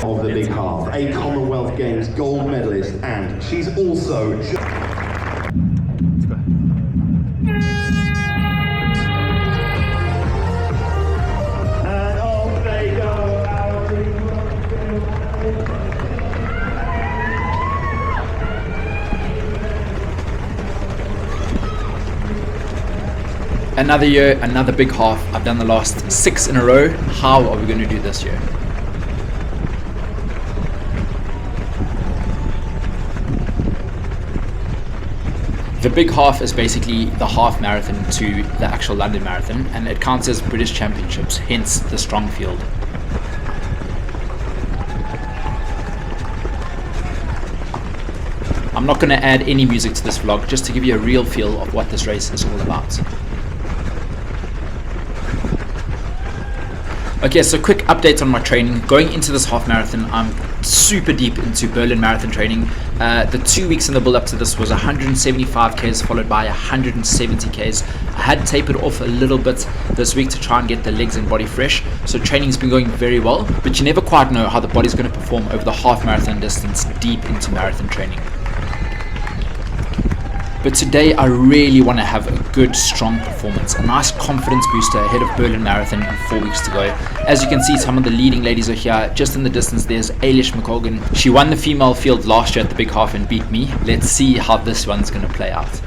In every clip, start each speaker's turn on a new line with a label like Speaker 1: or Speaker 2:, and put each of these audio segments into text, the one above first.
Speaker 1: of the big half, a Commonwealth Games gold medalist, and she's also...
Speaker 2: Another year, another big half. I've done the last 6 in a row. How are we going to do this year? The big half is basically the half marathon to the actual London Marathon, and it counts as British Championships, hence the strong field. I'm not going to add any music to this vlog, just to give you a real feel of what this race is all about. Okay, so quick update on my training. Going into this half marathon, I'm super deep into Berlin Marathon training. The 2 weeks in the build up to this was 175 Ks followed by 170 Ks. I had tapered off a little bit this week to try and get the legs and body fresh. So training's been going very well, but you never quite know how the body's going to perform over the half marathon distance deep into marathon training. But today I really want to have a good, strong performance, a nice confidence booster ahead of Berlin Marathon and 4 weeks to go. As you can see, some of the leading ladies are here. Just in the distance, there's Ailish McColgan. She won the female field last year at the big half and beat me. Let's see how this one's going to play out.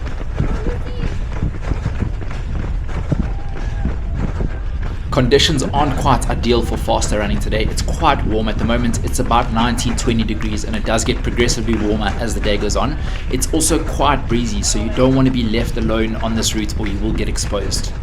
Speaker 2: Conditions aren't quite ideal for faster running today. It's quite warm at the moment. It's about 19-20 degrees, and it does get progressively warmer as the day goes on. It's also quite breezy, so you don't want to be left alone on this route or you will get exposed.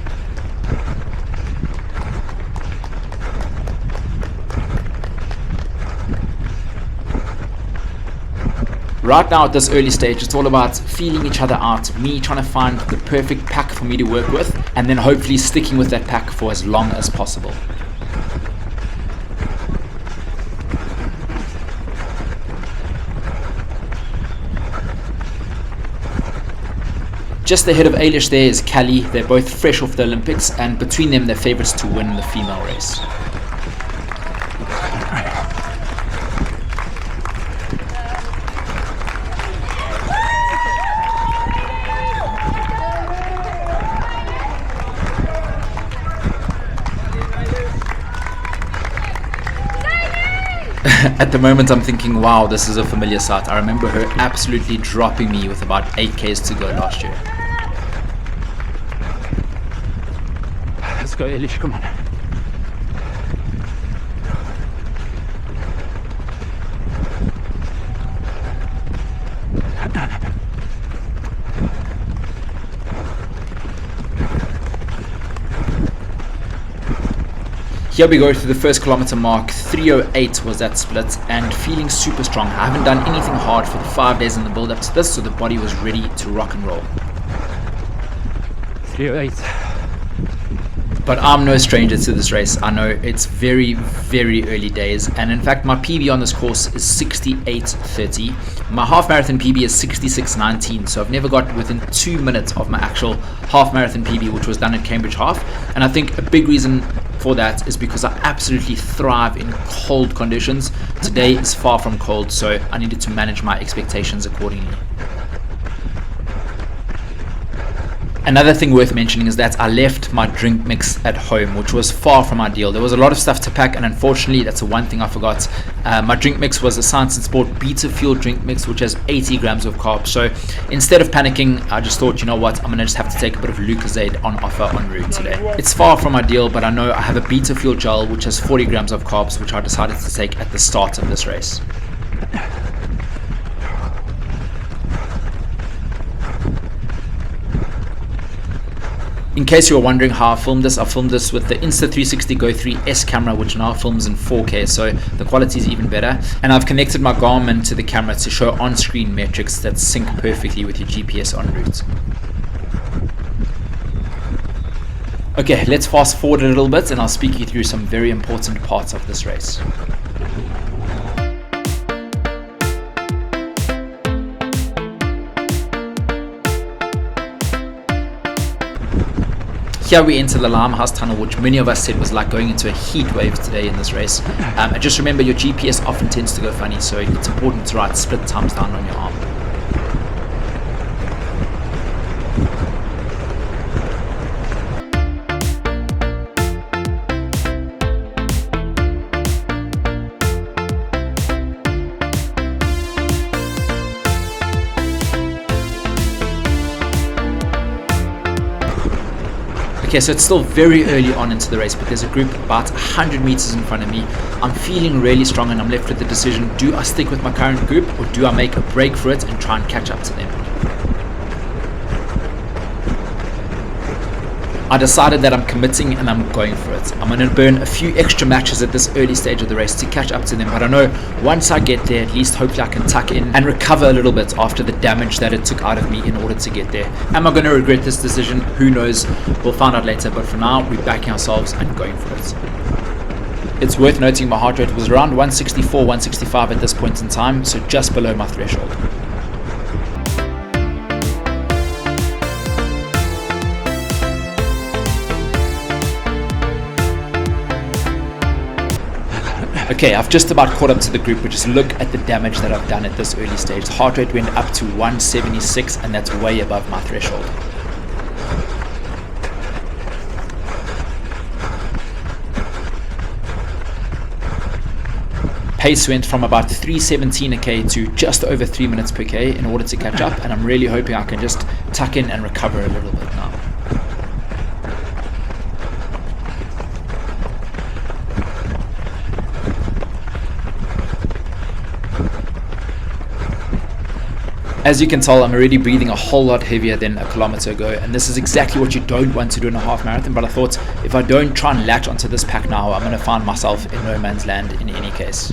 Speaker 2: Right now at this early stage, it's all about feeling each other out, me trying to find the perfect pack for me to work with, and then hopefully sticking with that pack for as long as possible. Just ahead of Ailish there is Callie. They're both fresh off the Olympics, and between them they're favourites to win the female race. At the moment I'm thinking, wow, this is a familiar sight. I remember her absolutely dropping me with about 8 Ks to go last year.
Speaker 3: Let's go, Ailish, come on.
Speaker 2: Here we go to the first kilometer mark. 3:08 was that split, and feeling super strong. I haven't done anything hard for the 5 days in the build up to this, so the body was ready to rock and roll.
Speaker 3: 3:08.
Speaker 2: But I'm no stranger to this race. I know it's very, very early days, and in fact my PB on this course is 68:30. My half marathon PB is 66:19, so I've never got within 2 minutes of my actual half marathon PB, which was done at Cambridge Half. And I think a big reason for that is because I absolutely thrive in cold conditions. Today is far from cold, so I needed to manage my expectations accordingly. Another thing worth mentioning is that I left my drink mix at home, which was far from ideal. There was a lot of stuff to pack, and unfortunately that's the one thing I forgot. My drink mix was a Science and Sport Beta Fuel drink mix, which has 80 grams of carbs. So instead of panicking, I just thought, you know what, I'm going to just have to take a bit of Lucozade on offer en route today. It's far from ideal, but I know I have a Beta Fuel gel which has 40 grams of carbs, which I decided to take at the start of this race. In case you were wondering how I filmed this with the Insta360 Go 3 S camera, which now films in 4K, so the quality is even better. And I've connected my Garmin to the camera to show on-screen metrics that sync perfectly with your GPS en route. Okay, let's fast forward a little bit and I'll speak you through some very important parts of this race. Here we enter the Limehouse Tunnel, which many of us said was like going into a heat wave today in this race. And just remember, your GPS often tends to go funny, so it's important to write split times down on your arm. Okay, so it's still very early on into the race, but there's a group about 100 meters in front of me. I'm feeling really strong and I'm left with the decision, do I stick with my current group or do I make a break for it and try and catch up to them? I decided that I'm committing and I'm going for it. I'm going to burn a few extra matches at this early stage of the race to catch up to them, but I know once I get there, at least hopefully I can tuck in and recover a little bit after the damage that it took out of me in order to get there. Am I going to regret this decision? Who knows? We'll find out later, but for now, we're backing ourselves and going for it. It's worth noting my heart rate was around 164, 165 at this point in time, so just below my threshold. Okay, I've just about caught up to the group, but just look at the damage that I've done at this early stage. The heart rate went up to 176, and that's way above my threshold. Pace went from about 317 a k to just over 3 minutes per k in order to catch up, and I'm really hoping I can just tuck in and recover a little bit now. As you can tell, I'm already breathing a whole lot heavier than a kilometer ago, and this is exactly what you don't want to do in a half marathon, but I thought if I don't try and latch onto this pack now, I'm going to find myself in no man's land in any case.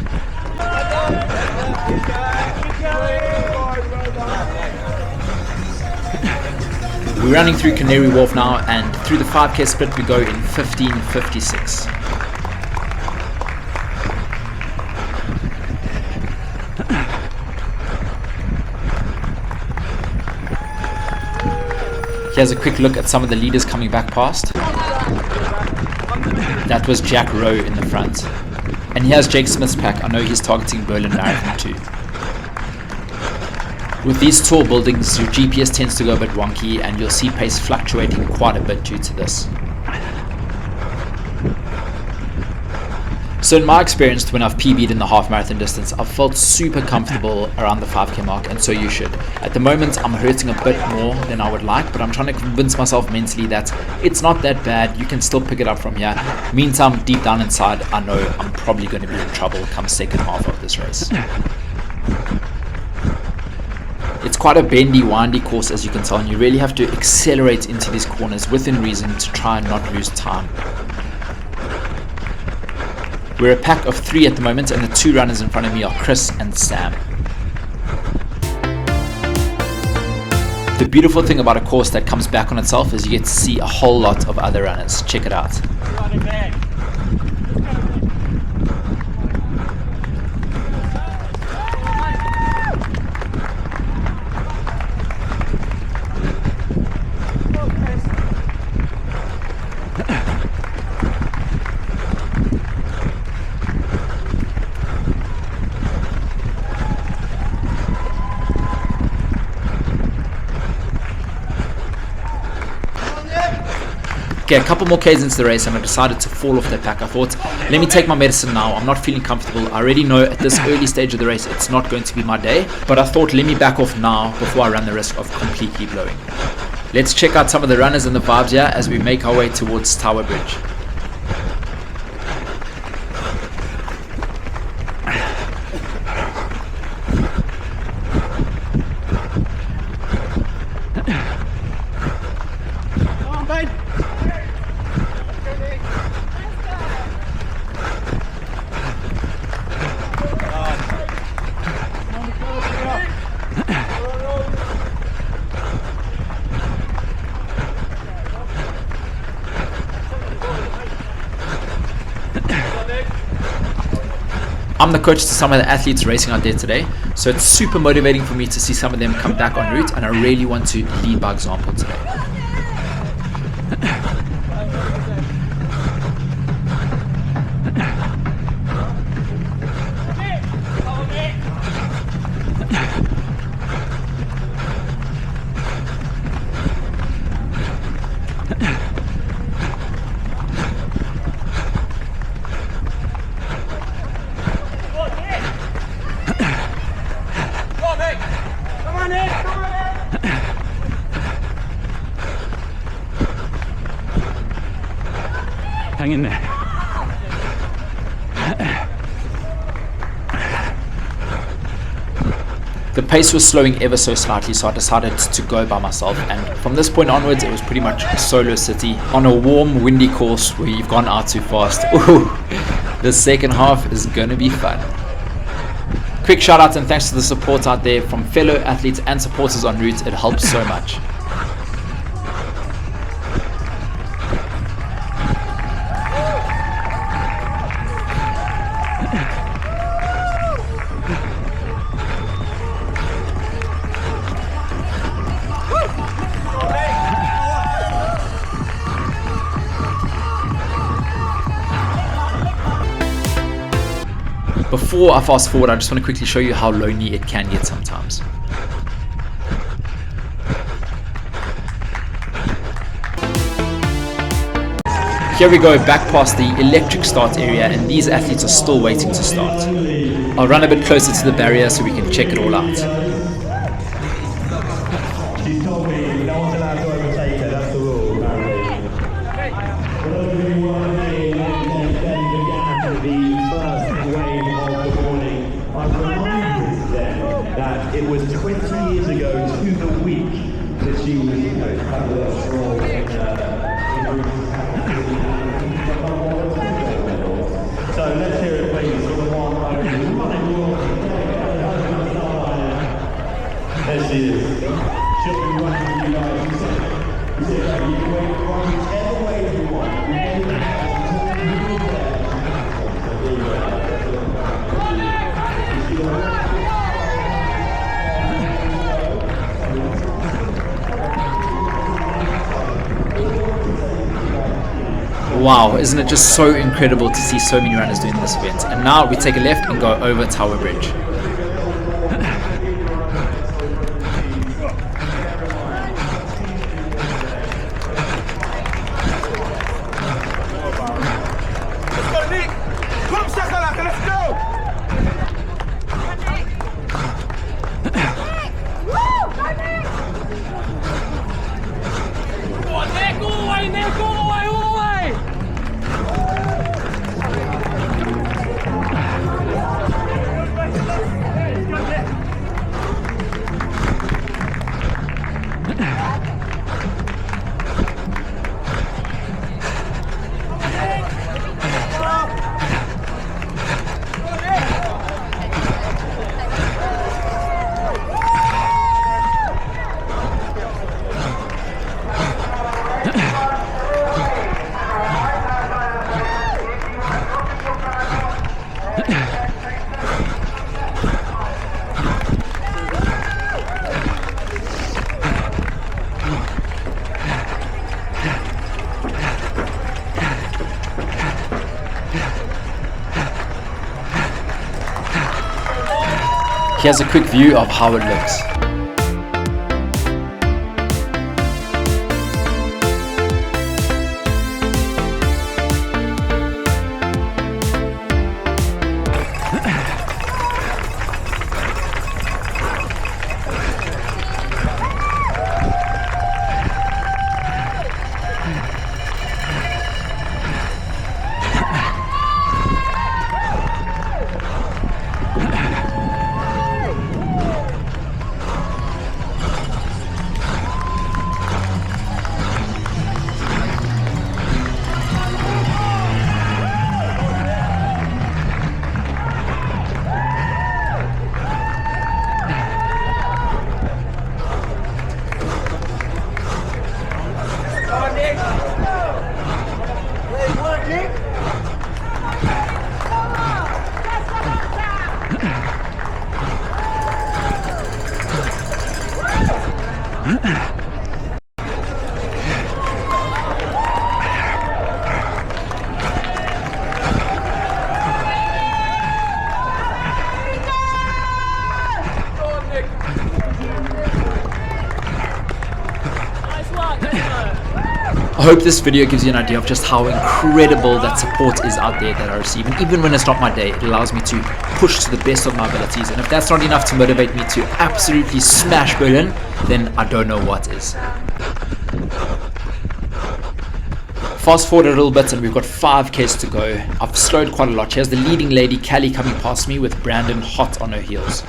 Speaker 2: We're running through Canary Wharf now, and through the 5k split we go in 15:56. Here's a quick look at some of the leaders coming back past. That was Jack Rowe in the front. And here's Jake Smith's pack. I know he's targeting Berlin Marathon too. With these tall buildings, your GPS tends to go a bit wonky and you'll see pace fluctuating quite a bit due to this. So in my experience, when I've PB'd in the half marathon distance, I've felt super comfortable around the 5k mark, and so you should. At the moment, I'm hurting a bit more than I would like, but I'm trying to convince myself mentally that it's not that bad, you can still pick it up from here. Meantime, deep down inside, I know I'm probably going to be in trouble come second half of this race. It's quite a bendy, windy course, as you can tell, and you really have to accelerate into these corners within reason to try and not lose time. We're a pack of 3 at the moment, and the 2 runners in front of me are Chris and Sam. The beautiful thing about a course that comes back on itself is you get to see a whole lot of other runners. Check it out. Okay, a couple more Ks into the race and I decided to fall off that pack. I thought, let me take my medicine now. I'm not feeling comfortable. I already know at this early stage of the race it's not going to be my day, but I thought let me back off now before I run the risk of completely blowing. Let's check out some of the runners and the vibes here as we make our way towards Tower Bridge. I'm the coach to some of the athletes racing out there today, so it's super motivating for me to see some of them come back en route, and I really want to lead by example today.
Speaker 3: hang in there.
Speaker 2: The pace was slowing ever so slightly, so I decided to go by myself, and from this point onwards it was pretty much solo city on a warm, windy course where you've gone out too fast. Ooh, the second half is going to be fun. Quick shout out and thanks to the support out there from fellow athletes and supporters en route. It helps so much. Before I fast forward, I just want to quickly show you how lonely it can get sometimes. Here we go, back past the electric start area, and these athletes are still waiting to start. I'll run a bit closer to the barrier so we can check it all out.
Speaker 1: She's told me no one's allowed to overtake her, that's the rule, apparently. For those of you who weren't here, then began the first wave of the morning. I reminded them that it was 20 years ago to the week that she was had a little stroll in so let's hear it please for the one there she is. She'll be running with you guys. You said that you can run whichever way you want.
Speaker 2: Wow, isn't it just so incredible to see so many runners doing this event? And now we take a left and go over Tower Bridge. Here's a quick view of how it looks. I hope this video gives you an idea of just how incredible that support is out there that I receive. And even when it's not my day, it allows me to push to the best of my abilities. And if that's not enough to motivate me to absolutely smash Berlin, then I don't know what is. Fast forward a little bit and we've got 5Ks to go. I've slowed quite a lot. Here's the leading lady, Callie, coming past me with Brandon hot on her heels.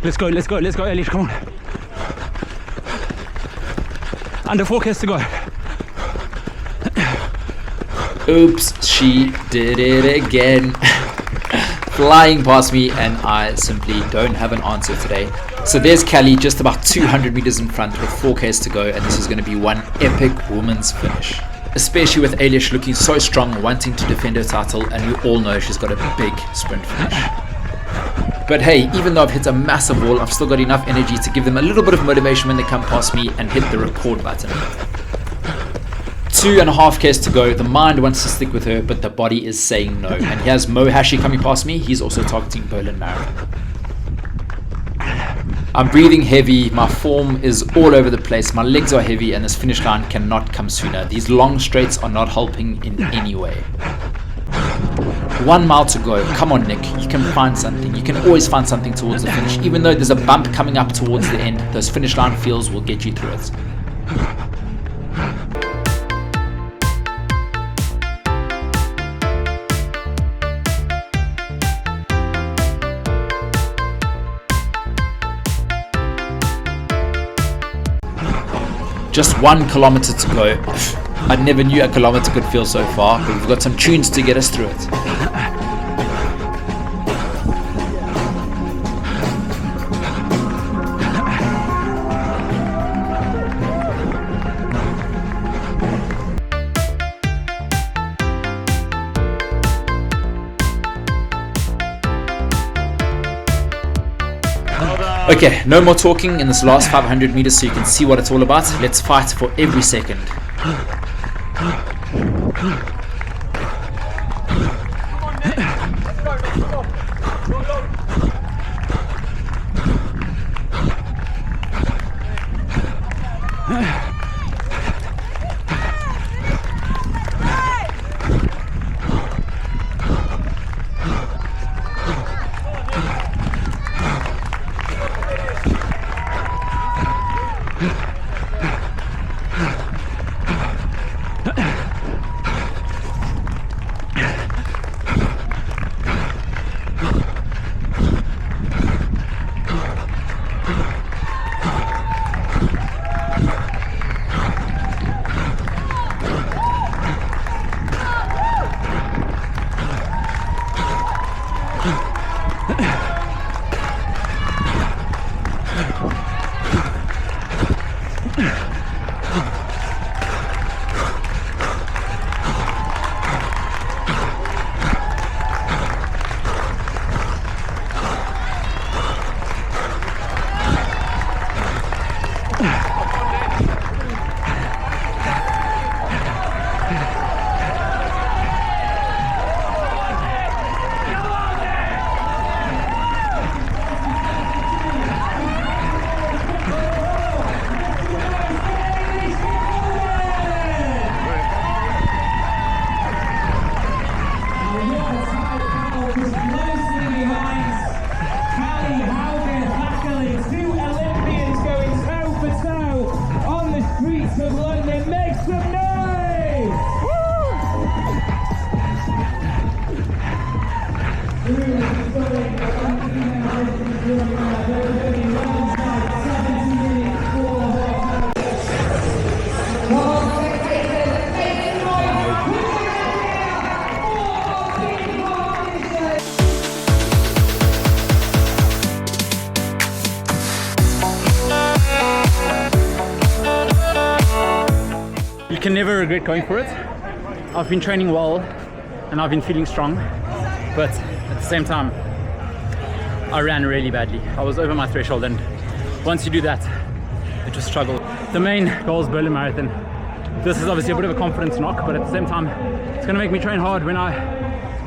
Speaker 3: Let's go, Elish, come on. Under 4Ks to go.
Speaker 2: Oops, she did it again. Flying past me, and I simply don't have an answer today. So there's Callie just about 200 meters in front with 4Ks to go, and this is going to be one epic woman's finish. Especially with Eilish looking so strong, wanting to defend her title, and we all know she's got a big sprint finish. But hey, even though I've hit a massive wall, I've still got enough energy to give them a little bit of motivation when they come past me and hit the record button. 2.5Ks to go. The mind wants to stick with her, but the body is saying no. And here's Mo Hashi coming past me. He's also targeting Berlin Marathon. I'm breathing heavy. My form is all over the place. My legs are heavy, and this finish line cannot come sooner. These long straights are not helping in any way. 1 mile to go. Come on, Nick. You can find something. You can always find something towards the finish. Even though there's a bump coming up towards the end, those finish line feels will get you through it. Just 1 kilometer to go. I never knew a kilometer could feel so far, but we've got some tunes to get us through it. Okay, no more talking in this last 500 meters so you can see what it's all about. Let's fight for every second.
Speaker 3: You can never regret going for it. I've been training well and I've been feeling strong, but at the same time I ran really badly. I was over my threshold, and once you do that, it was a struggle. The main goal is Berlin Marathon. This is obviously a bit of a confidence knock, but at the same time it's going to make me train hard. When I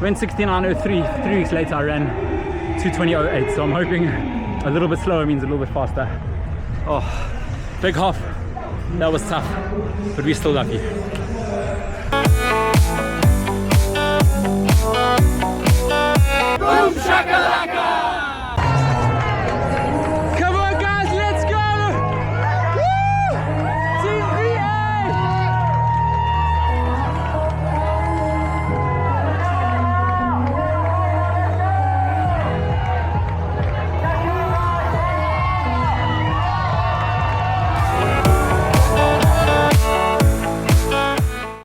Speaker 3: went 69.03, 3 weeks later I ran 2:20.08, so I'm hoping a little bit slower means a little bit faster. Oh, big half. That was tough, but we still love you.
Speaker 4: Boom shakalaka!